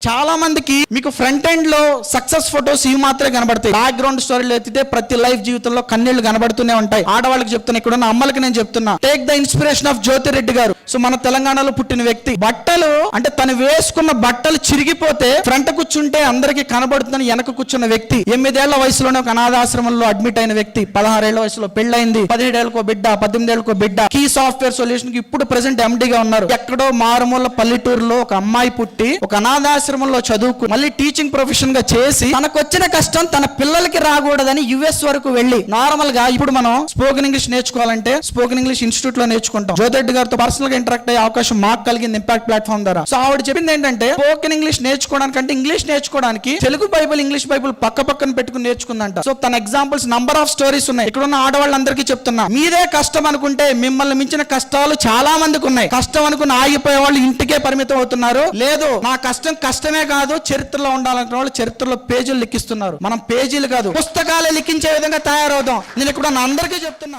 చాలా మందికి మీకు ఫ్రంట్ ఎండ్ లో సక్సెస్ ఫోటోస్ ఇవి మాత్రమే కనబడతాయి. బ్యాక్గ్రౌండ్ స్టోరీలు ఎత్తితే ప్రతి లైఫ్ జీవితంలో కన్నీళ్లు కనబడుతూనే ఉంటాయి. ఆడవాళ్ళకి చెప్తున్నా, ఇక్కడ ఉన్న అమ్మలకి నేను చెప్తున్నా, take the inspiration of Jyothi Reddy గారు. సో మన తెలంగాణలో పుట్టిన వ్యక్తి, బట్టలు అంటే తను వేసుకున్న బట్టలు చిరిగిపోతే ఫ్రంట్ కూర్చుంటే అందరికి కనబడుతుందని వెనక కూర్చున్న వ్యక్తి, 8 ఏళ్ల వయసులోనే ఒక అనాథాశ్రమంలో అడ్మిట్ అయిన వ్యక్తి, 16 ఏళ్ల వయసులో పెళ్ళైంది, 17 ఏళ్ళకో బిడ్డ, 18 ఏళ్ళకో బిడ్డ, కీ సాఫ్ట్వేర్ సొల్యూషన్ కి ఇప్పుడు ప్రెసెంట్ ఎండీగా ఉన్నారు. ఎక్కడో మారుమూల పల్లెటూరులో ఒక అమ్మాయి పుట్టి ఒక అనాథాశ్రమంలో చదువుకు మళ్ళీ టీచింగ్ ప్రొఫెషన్ గా చేసి తనకు వచ్చిన కష్టం తన పిల్లలకి రాకూడదని యుఎస్ వరకు వెళ్ళి, నార్మల్ గా ఇప్పుడు మనం స్పోకెన్ ఇంగ్లీష్ నేర్చుకోవాలంటే స్పోకెన్ ఇంగ్లీష్ ఇన్స్టిట్యూట్ లో నేర్చుకుంటాం. జ్యోతిరెడ్డి గారితో పర్సనల్ గా ఇంటరాక్ట్ అయ్యే అవకాశం మాకు కలిగింది ఇంపాక్ట్ ప్లాట్ఫామ్ ద్వారా. సో ఆవిడ చెప్పింది ఏంటంటే, స్పోకెన్ ఇంగ్లీష్ నేర్చుకోవడానికంటే ఇంగ్లీష్ నేర్చుకోవడానికి తెలుగు బైబిల్ ఇంగ్లీష్ బైబిల్ పక్క పక్కన పెట్టుకుని నేర్చుకుందంట. సో తన ఎగ్జాంపుల్స్ నంబర్ ఆఫ్ స్టోరీస్ ఉన్నాయి. ఇక్కడ ఉన్న ఆడవాళ్ళందరికీ చెప్తున్నా, మీరే కష్టం అనుకుంటే మిమ్మల్ని మించిన కష్టాలు చాలా మందికి ఉన్నాయి. కష్టం అనుకుని ఆగిపోయే వాళ్ళు ఇంటికే పరిమితం అవుతున్నారు. లేదు, నా కష్టం కష్టమే కాదు, చరిత్రలో ఉండాలనుకున్న వాళ్ళు చరిత్రలో పేజీలు లిఖిస్తున్నారు. మనం పేజీలు కాదు పుస్తకాలే లిఖించే విధంగా తయారవుదాం. నేను ఇక్కడ అందరికీ చెప్తున్నా.